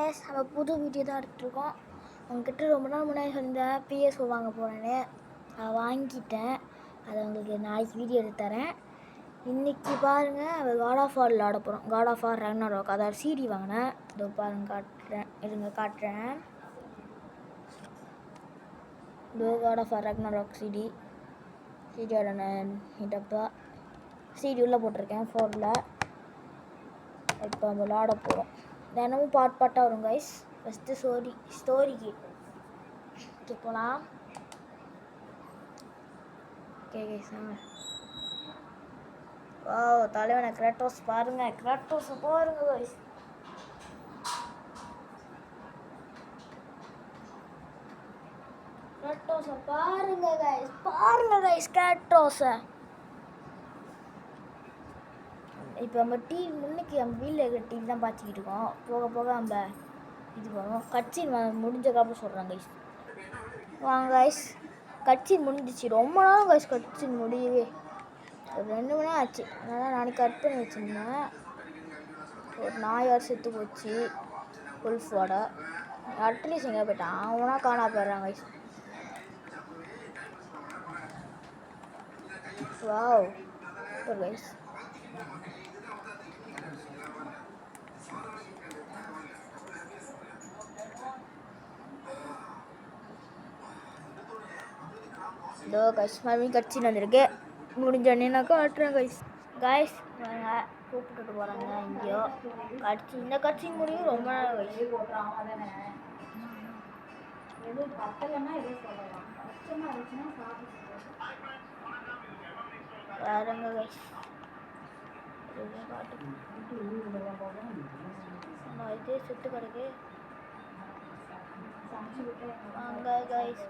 S நம்ம புது video தான் எடுத்துருக்கோம். உங்ககிட்ட ரொம்ப நாள் முன்னாடி சொல்லியிருந்தேன் PS4 வாங்க போனேன்னு. அதை வாங்கிட்டேன். அதை உங்களுக்கு நாளைக்கு வீடியோ எடுத்து தரேன். இன்றைக்கி பாருங்கள், அது காட் ஆஃப் வார் விளாட போகிறோம். காட் ஆஃப் வார் ராக்னரோக் அதாவது சிடி வாங்கினேன். இதோ பாருங்க காட்டுறேன். இதோ காட் ஆஃப் வார் ராக்னரோக் சிடியோட ஹிட்டப்பா சிடி உள்ளே போட்டிருக்கேன் 4ல். இப்போ விளாட போகிறோம். தினமும் பாட்டாக வரும் கைஸ். ஃபஸ்ட்டு ஸ்டோரிக்கு போகலாம். ஓகே கைஸ், வா தலைவனை கிராட்டோஸ் பாருங்கள். கிராட்டோஸை பாருங்கள் கைஸ். கிராட்டோஸை பாருங்கள் கைஸ். கிராட்டோஸை இப்போ நம்ம டிவி முன்னுக்கு நம்ம வீட்டில் இருக்கிற டிவி தான் பார்த்துக்கிட்டு இருக்கோம். போக போக நம்ம இது பண்ணுவோம். கட்சின் முடிஞ்சக்கப்புறம் சொல்கிறேன் கைஸ். வாங்க கைஸ், கட்சின் முடிஞ்சிச்சு. ரொம்ப நாள் கைஸ் கட்சின் முடியவே. ஒரு 2 மணி நேரம் ஆச்சு. அதனால் நாளைக்கு கட் பண்ணி வச்சுருந்தேன். ஒரு நாயார் செத்து போச்சு. உல்ஃபோட அட்லீஸ்ட் எங்கே போயிட்டான். அவனா காணா போயிடுறான் கைஸ். Wow super guys. இதோ கைஸ் மறுபடியும் கட்சின்னு வந்திருக்கு. முடிஞ்சோடனே நான் காட்டுறேன் கைஸ். கூப்பிட்டுட்டு போகிறாங்க இங்கேயோ. இந்த கட்சி முடியும் ரொம்ப நாள் கைஸ். பாருங்க கைஸ், இதே சுட்டு கிடக்கு. வாங்க கைஸ்.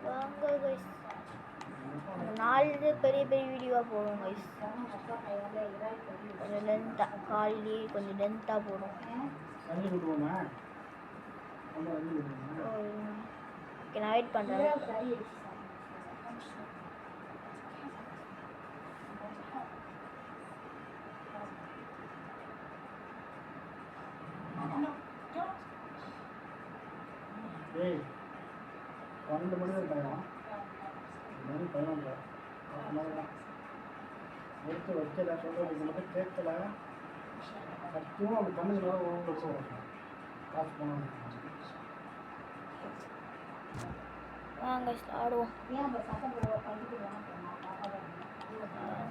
4 பெரிய வீடியோவாக போடும் கைஸ். கொஞ்சம் லென்த்தாக காலையிலேயே கொஞ்சம் லென்த்தாக போடும். ஓகே, நான் வெயிட் பண்ணுறேன். கேட்கல சத்தியமாக அப்படி பண்ணுறதுனால வாங்க ஆடுவோம்.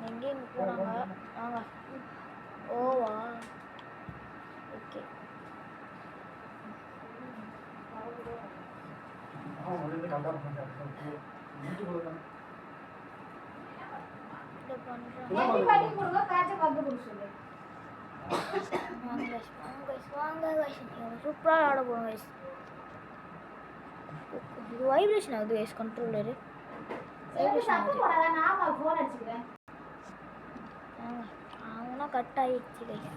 எங்கேயும் போனாங்க. வாங்க. ஓவா ஓகே. சூப்பராக ஆட போகிறோம் கைஸ். இது வைப்ரேஷன் ஆகுது கைஸ். கண்ட்ரோலரு வைப்ரேஷன் ஆகுது. அவனா கட் ஆகிடுச்சு கைஸ்.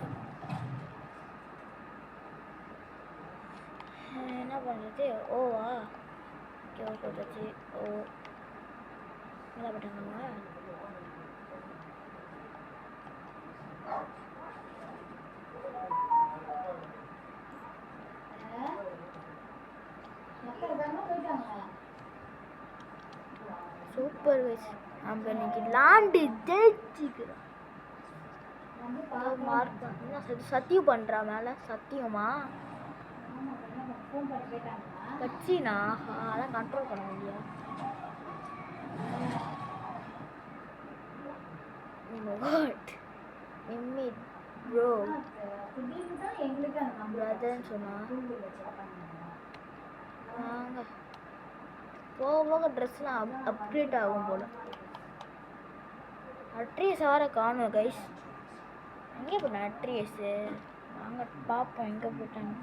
என்ன பண்ணுறது? ஓவா ஓகே போட்டாச்சு. ஓ என்ன பண்ணுறாங்க? Super guys. நம்ம இன்னைக்கு லாண்டு ஜெயிச்சுக்கிறோம். மார்க் பண்ண சத்தியம் பண்ணுறா மேலே. சத்தியமா கட்சினா அதான் கண்ட்ரோல் பண்ண முடியும். ப்ரோ பிரதர்ன்னு சொன்னா வாங்க. போக போக ட்ரெஸ்லாம் அப்கிரேட் ஆகும் போல். அட்ரியஸ் வர காணும் கைஸ். எங்கே போட்டேன் அட்ரியஸு? வாங்க பார்ப்போம் எங்கே போட்டாங்க.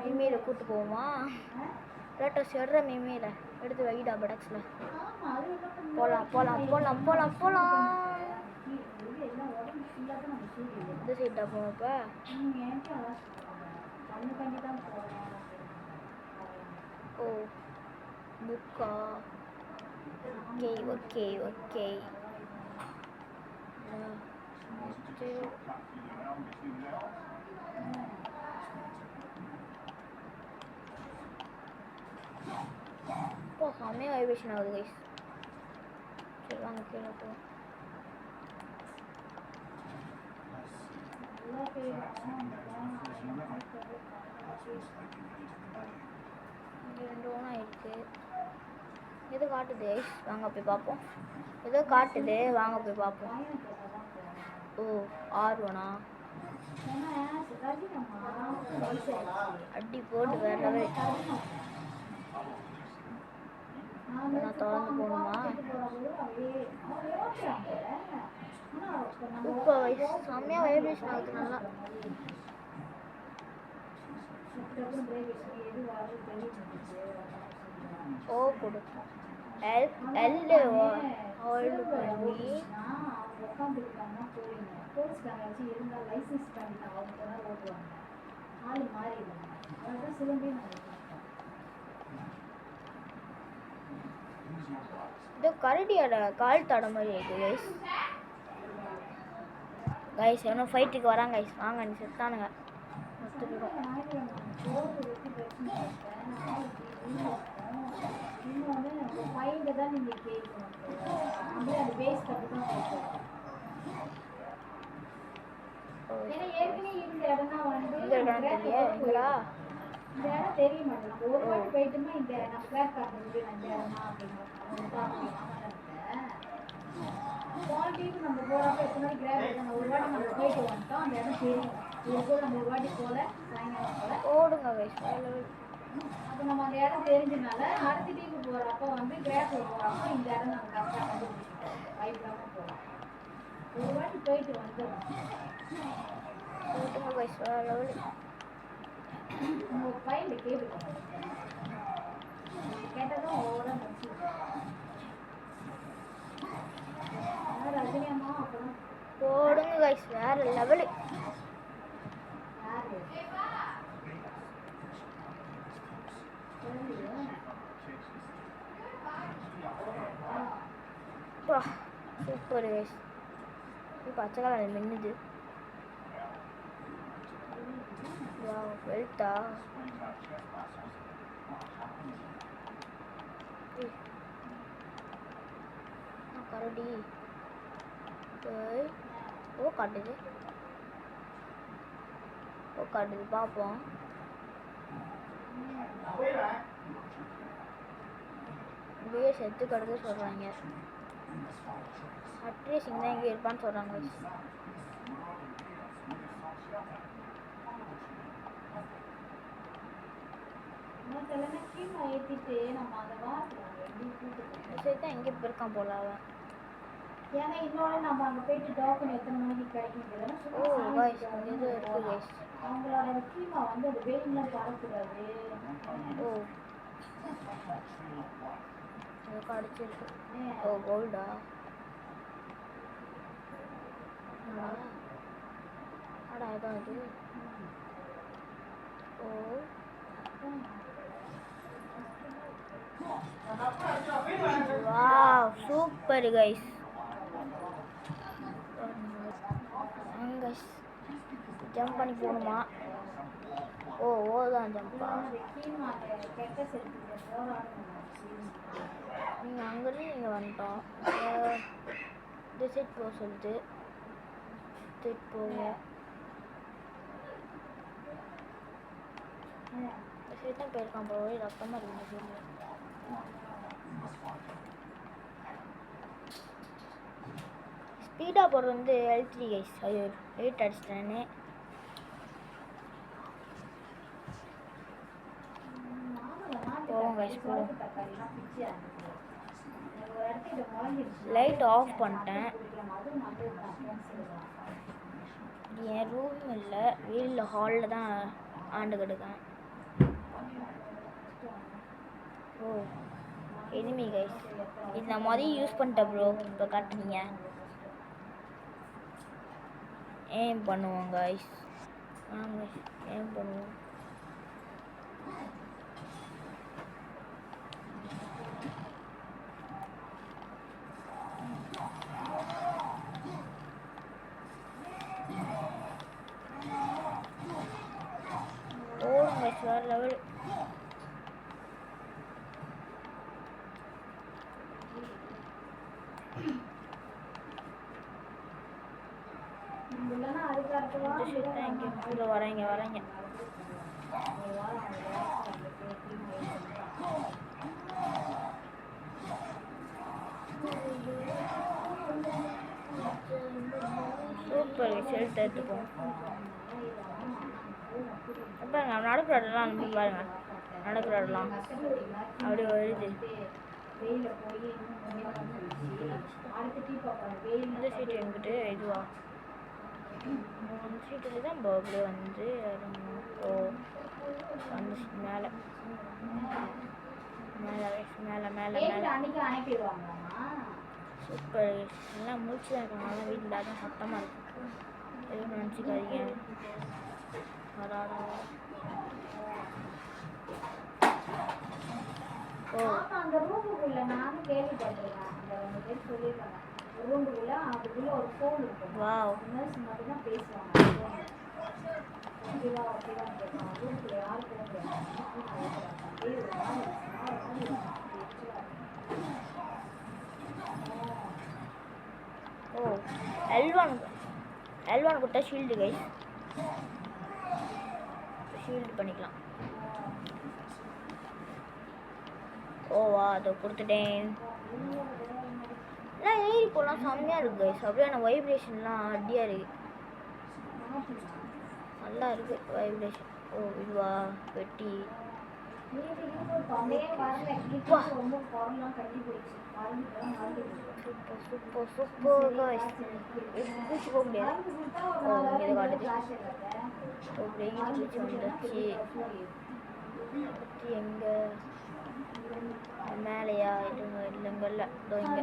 மிமியில் கூப்பிட்டு போவோமா? கிராட்டோஸ் எடுற மிமியில் எடுத்து வைடா படக்ஸில். போகலாம். இந்த சைட்டா போவோம். இப்போ ஓ புக்கா. ஓகே. செம்மையாக வைப்ரேஷன் ஆகுது கைஸ். சரி வாங்க கீழே போ. இங்கே 2 ஓனா இருக்கு. எது காட்டுது கைஸ்? வாங்க போய் பார்ப்போம். ஏதோ காட்டுது, வாங்க போய் பார்ப்போம். ஓ R1ஆ? அடி போட்டு வேற லெவல். நான் திறந்து போகணுமா? சூப்பர் செம்மையாக வைப்ரேஷன் ஆகுது நல்லா. ஓ கொடு எல் ஹோல்டு பண்ணி இது கரடியோட கால் தட மாதிரி இருக்கு கைஸ். கைஸ் இன்னும் ஃபைட்டுக்கு வராங்க கைஸ். வாங்க நீ செத்தானுங்க. ஓடுங்க கைஸ். அப்போ நம்ம அந்த இடம் தெரிஞ்சதுனால அடுத்த டீம் போகிறப்போ வந்து கிராஸில் போகிறப்போ இந்த இடம் நம்ம கரெக்டாக கண்டுபிடிச்சிட்டோம். பயப்படாமல் போகலாம். ஒரு வாட்டி போயிட்டு வந்துடும். போட்டுங்க கைஸ். உங்கள் பையன் கேட்டு கேட்டதும் ஓட முடிச்சு ரஜினி அம்மா அப்புறம் போடுங்க கைஸ். வேற லெவலு. Super guys. பச்சை கலர் மின்னுது. வெல்ட்டா கரடி ஓ காட்டுது. ஓ காட்டுது பார்ப்போம். இப்படியே செத்து கிடக்கு சொல்கிறாங்க. அட்ரேசிங் தான் இங்கே இருப்பான்னு சொல்கிறாங்க. தான் எங்கே போயிருக்கான் போல அவன். ஏன்னா இன்னொன்று நம்ம அங்கே போயிட்டு டோக்கன் எத்தனை மணிக்கு கிடைக்கும். ஓ கைஸ் இது இருக்குது கைஸ். அவங்களோட கீமா வந்து அது வெயிலில் பறக்கூடாது. ஓ அது கிடச்சிருக்கு. ஓ கோல்டா? அடா இதான் இது. ஓ வாவ் சூப்பர் கைஸ். ஜம்ப் பண்ணி போகணுமா? ஓ ஓதான் ஜம்பா. நீங்கள் அங்கேருந்து நீங்கள் வந்துட்டோம். இந்த சைட் போக சொல்லுது. சைட் போங்க. இந்த சைட் தான் போயிருக்கான் போய் ரத்தமாக இருக்குது. ஸ்பீடாக போடுறது வந்து L3 கைஸ். ஐயோ 8 அடிச்சிட்டேன்னு. போவோம் கைஸ் போவோம். லைட் ஆஃப் பண்ணிட்டேன். என் ரூம் இல்லை, வெளியில் ஹாலில் தான் ஆண்டு கிடக்கேன். ஓ எனிமி கைஸ். இது நான் மொதல் யூஸ் பண்ணிட்டேன் ப்ரோ. இப்போ காட்டுறீங்க ஏம் பண்ணுவோம் கைஸ். வாங்க ஏம் பண்ணுவோம். ஓடுங்க வேறு லெவல். இங்கே வரேங்க வரேங்க. சூப்பர் ஷெல்ட் எடுத்துப்போம். பாருங்க நடக்கிற இடம்லாம் அனுப்பி பாருங்க. நடக்கிற இடம்லாம் அப்படியே வருது. இந்த சீட்டு எங்கிட்ட இதுவா அந்த சீட்டில் தான் அப்படியே வந்து ஓ வந்து மேலே மேலே மேலே மேலே மேலே சூப்பர். எல்லாம் முடிச்சு தான் இருக்காங்க. வீட்டில் தான் சத்தமாக இருக்கு. எதுவும் நினச்சிக்காதீங்க. ஓ அந்த ரூமுக்குள்ள நானும் கேள்விப்பட்டிருக்கேன். அந்த 2 பேர் சொல்லியிருக்காங்க. ரூமுக்குள்ள அதுக்குள்ள ஒரு ஃபோன் இருக்கும். வாவ். நர்ஸ் மட்டும் தான் பேசுவாங்க. ஓகேவா ஓகேவான்னு கேட்பாங்க. ரூமுக்குள்ள யார் போகிறாங்க? ஓ எல்வான் கொடுத்தா ஷீல்டு கைஸ். ஷீல்டு பண்ணிக்கலாம். ஓவா அதை கொடுத்துட்டேன். எல்லாம் ஏறி போகலாம். செம்மையாக இருக்குது கைஸ். அப்படியே வைப்ரேஷன்லாம் அடியாக இருக்குது. நல்லா இருக்குது வைப்ரேஷன். ஓ இதுவா பெட்டி. Super super guys. பூச்சி போக முடியாது. ஓ இங்கே காட்டுது. ஓ வெயில் பூச்சி வந்துச்சு. எங்கே மேலையா இதுங்க இல்லைங்க இல்லை இதோ இங்கே.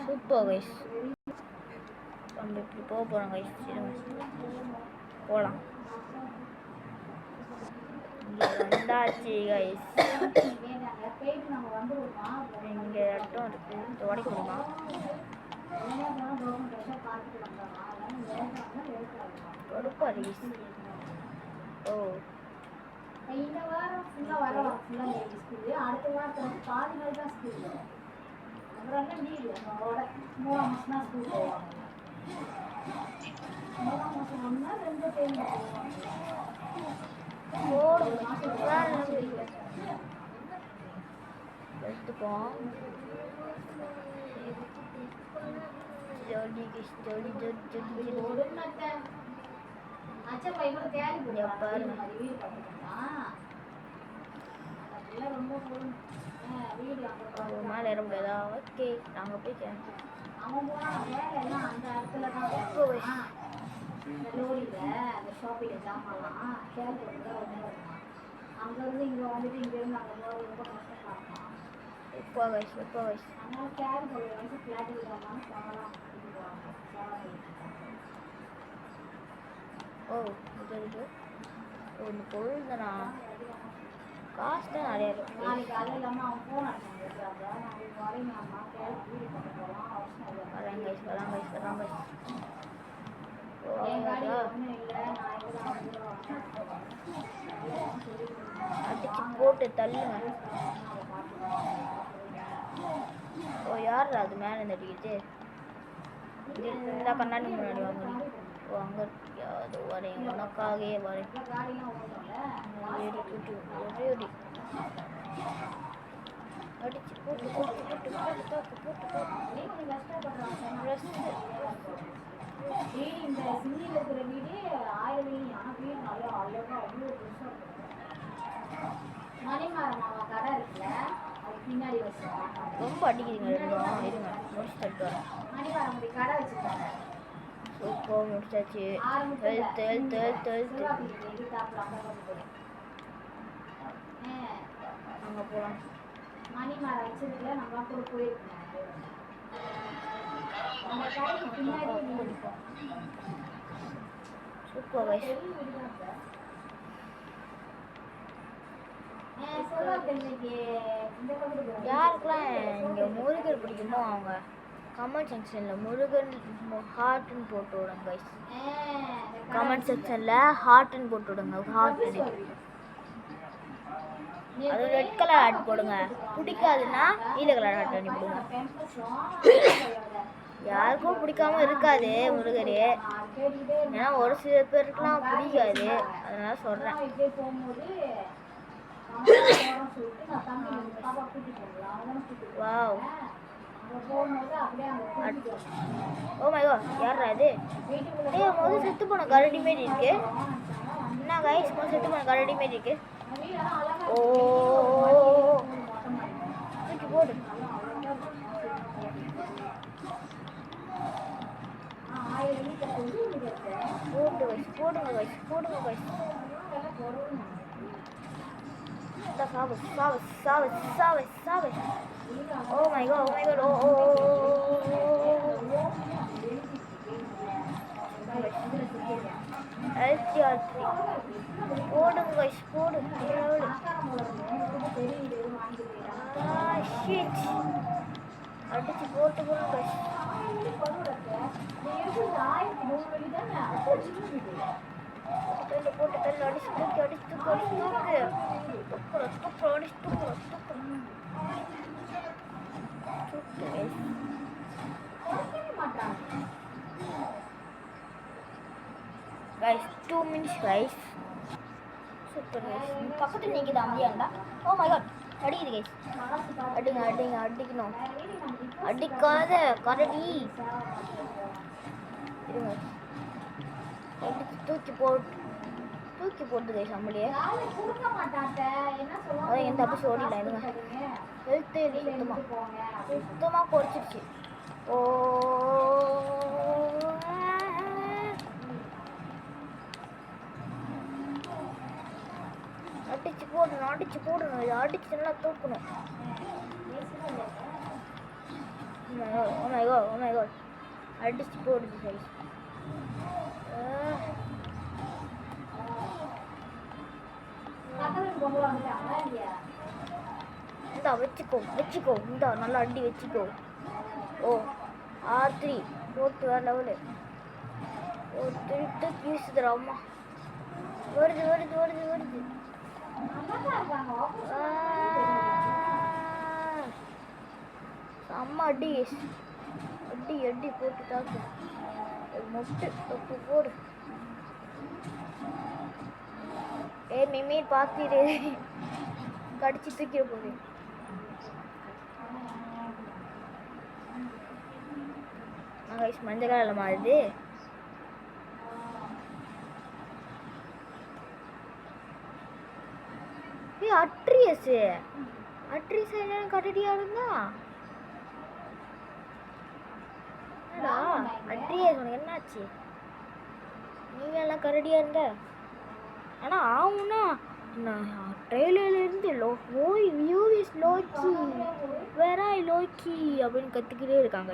Super guys. நம்ம இப்படி போக போகிறோம் கைஸ். போகலாம். இங்கே வந்தாச்சு கைஸ். இங்கே இடட்டும் இருக்குது. இது உடைக்க முடியுமா? கொடுப்பா கைஸ். ஓ இந்த வாரம் ஃபுல்லாக ஸ்கூலு. அடுத்த வாரத்தில் பாதி நாள் தான் ஸ்கூல். அப்புறம் லீவு. அவங்களோட 3ஆம் மாதம் தான் ஸ்கூல் போவாங்க. 3ஆம் மாதம் ஒன்றா 2 டைம் எடுத்துப்போம். ஜோலி ஜோலி ஜோலி ஒரு மத்த அச்சா பையன் தேடி போடுறாங்க. வீடு கட்டணும். அதெல்லாம் ரொம்ப வீடு அவங்க மேலே ஏற முடியாதா? ஓகே நாங்கள் போய் அவன் போனான். வேலையெல்லாம் அந்த இடத்துல தான் லோரியில் அந்த ஷாப்பில் ஜாமான்லாம் கேள்வி தான். அங்கேருந்து இங்கே வந்துட்டு இங்கேருந்து அங்கே போகிறது ரொம்ப கஷ்டப்பட்டான். எப்போ வயசு அதனால கேள்வி வந்து ஃப்ளாட்டு விடாமல் போகலாம். ஓ இது ஒன்று பொருள் தானா? காசு தான் நிறைய இருக்கு. நாளைக்கு அது இல்லாமல் அவன் ஃபோன் அடிச்சாங்க. நாளைக்கு வரீங்கம்மா கேள்வி வீடு பண்ண போகலாம். அவசியம் வரேன் கைஸ். என் காடி ஒன்றும் இல்லை. நான் அடிச்சு போட்டு தள்ளுங்க. ஓ யார் அது மேலே இந்த அடிக்கிட்டு? இந்த கண்ணாடி முன்னாடி வாங்க. ஓ அங்கே அது வரேன். உனக்காகவே வரேன். அடிச்சு போட்டு இந்த சிங்கியில் இருக்கிற வீடு 1000 ஆனால் வீடு நல்லா அழகாக அவ்வளோ பெருசாக இருக்கும். மணிமாரம் மாமா கடை இருக்குல்ல, அது பின்னாடி வச்சுருக்காங்க. ரொம்ப அடிக்கிறீங்க ரெண்டும். இருங்க முடிச்சு தட்டு வரேன். மணிமாரம் அப்படி கடை வச்சுருக்காங்க. சூப்பர் முடிச்சாச்சு. அங்கே போகலாம். மணிமாரம் வச்சதுல நம்ம கூட போயிருக்கோம். அந்த கடைக்கு பின்னாடி சூப்பர் கைஸ். யாருக்கெல்லாம் இங்கே முருகர் பிடிக்குமோ அவங்க கமெண்ட் செக்ஷனில் முருகன் ஹார்ட்டுன்னு போட்டு விடுங்க கைஸ். கமெண்ட் செக்ஷனில் ஹார்ட்டுன்னு போட்டு விடுங்க. ஹார்ட் அது ரெட் கலர் ஹார்ட் போடுங்க. பிடிக்காதுன்னா நீல கலர் ஹார்ட் பண்ணி போடுங்க. யாருக்கும் பிடிக்காம இருக்காது முருகர். ஏன்னா ஒரு சில பேருக்குலாம் பிடிக்காது, அதனால சொல்கிறேன். வாவ், ஓ மை காட், யாரா இது? ஏய், முதல் செத்து போன கரடி மாரி இருக்கு. என்ன கைஸ், முதல் செத்து போன கரடி மாரி இருக்கு. ஓ, தூக்கி போடு. போடுங்க கைஸ், போடுங்க கைஸ். சாவு சாவு சாவு சாவு சாவு. Oh my God, oh my God, ஓ போடுங்க கைஸ், போடு. அடிச்சு போட்டு போடுங்க கைஸ். போட்டு தள்ளு, அடிச்சு தூக்கி, அடிச்சு தூக்கு, அடிச்சு தூக்கு. துப்புற அடிச்சு தூக்குற, guys 2 minutes guys. Super guys. பக்கத்துல நீங்க அமைதியா இருந்தா. ஓ மை காட், அடிக்குது கைஸ். அடிங்க அடிங்க, அடிக்கணும். அடிக்காத கரடி. இருங்க, அடிச்சு தூக்கி போட்டு கைஸ் நம்மளையே. அதான் எந்த அப்படி ஓடிடலாம். இருங்க, ஹெல்த்து சுத்தமாக குறைச்சிருச்சு. ஓ, அடிச்சு போடணும், அடிச்சு போடணும். இதை அடிச்சு நல்லா தூக்கணும். Oh my God, oh my god, அடிச்சு போடுது சரி. இந்தா வச்சுக்கோ, இந்தா நல்லா அடி வச்சுக்கோ. ஓ, R3 போட்டு வேற லெவலு. ஓ, திருட்டு வீசுதுடா அம்மா. வருது. அம்மா அடி போட்டு தாக்கு. மொட்டு தொப்பு போடு. மிமி பார்த்துட்டு கடிச்சு தூக்கிட போகுது. மஞ்சள் கலரில் மாறுது. அட்ரியஸ் என்ன கரடியா இருந்தா? அட்ரியஸ் உனக்கு என்னாச்சு? நீங்க எல்லாம் கரடியா இருந்த. ஆனா ஆகும்னா ட்ரெயிலர்ல இருந்து லோக்கி அப்படின்னு கத்துக்கிட்டே இருக்காங்க.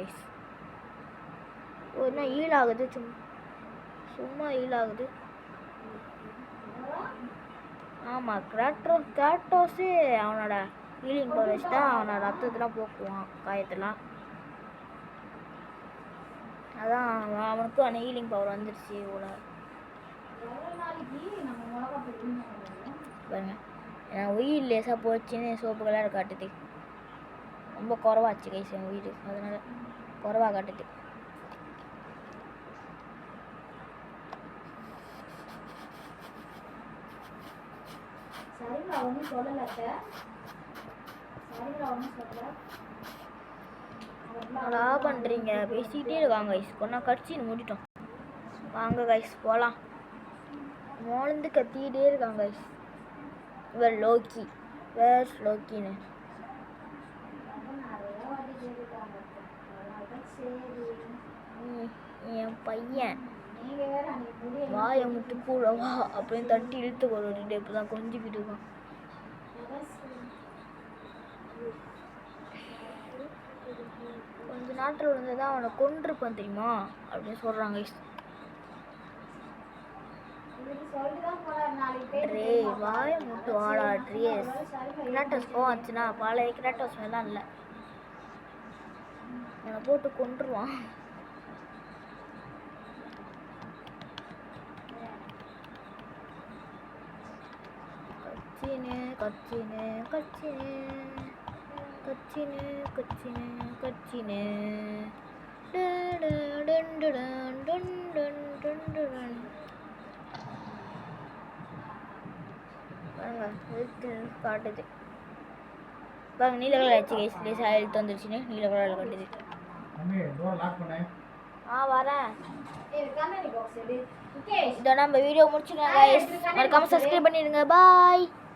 என்ன ஈல் ஆகுது, சும்மா ஈல் ஆகுது. ஆமாம், கிராட்டோஸு அவனோட ஹீலிங் பவர் வச்சு தான் அவனோட ரத்தத்தெலாம் போக்குவான், காயத்தெல்லாம். அதான் அவனுக்கும் அந்த ஹீலிங் பவர் வந்துடுச்சு. இவ்வளோ பாருங்க, என் உயிர் லேசாக போச்சுன்னு சோப்பு கலர் காட்டுது. ரொம்ப குறவாச்சு கைஸ் என் உயிர், அதனால குறவாக காட்டுது. நல்லா பண்ணுறீங்க, பேசிக்கிட்டே இருக்காங்க கைஸ். கொண்டா கடிச்சின்னு மூடிட்டோம். வாங்க கைஸ் போகலாம். மோளந்து கத்திக்கிட்டே இருக்காங்க கைஸ். இவர் லோக்கி, வேர் லோக்கின்னு. என் பையன் வாயை முட்டு கூடவா அப்படின்னு தட்டி இழுத்து கொண்டுட்டு இப்போதான் கொஞ்சிக்கிட்டு இருக்கான். கொஞ்ச நாட்டில் விழுந்ததான் அவனை கொண்டிருப்பான் தெரியுமா அப்படின்னு சொல்றாங்க. வாயை முட்டு வாடா ட்ரீஸ். கிராட்டோஸ் போவாச்சுன்னா பழைய கிராட்டோஸ் மேலாம் இல்லை, என்னை போட்டு கொண்டுருவான். கச்சினு கச்சினு கச்சினு கச்சினு கச்சினு காட்டுது பாருங்க, நீல கலர் ஆச்சு கைஸ். லேசாக எழுத்து வந்துருச்சுன்னு நீல கலரில் காட்டுது. வரேன். கண்ணாடி பாக்ஸ் எடு. முகேஷ் இதோ நம்ம வீடியோ முடிச்சுக்கலாம் கைஸ். மறக்காம சப்ஸ்கிரைப் பண்ணிடுங்க. பாய்.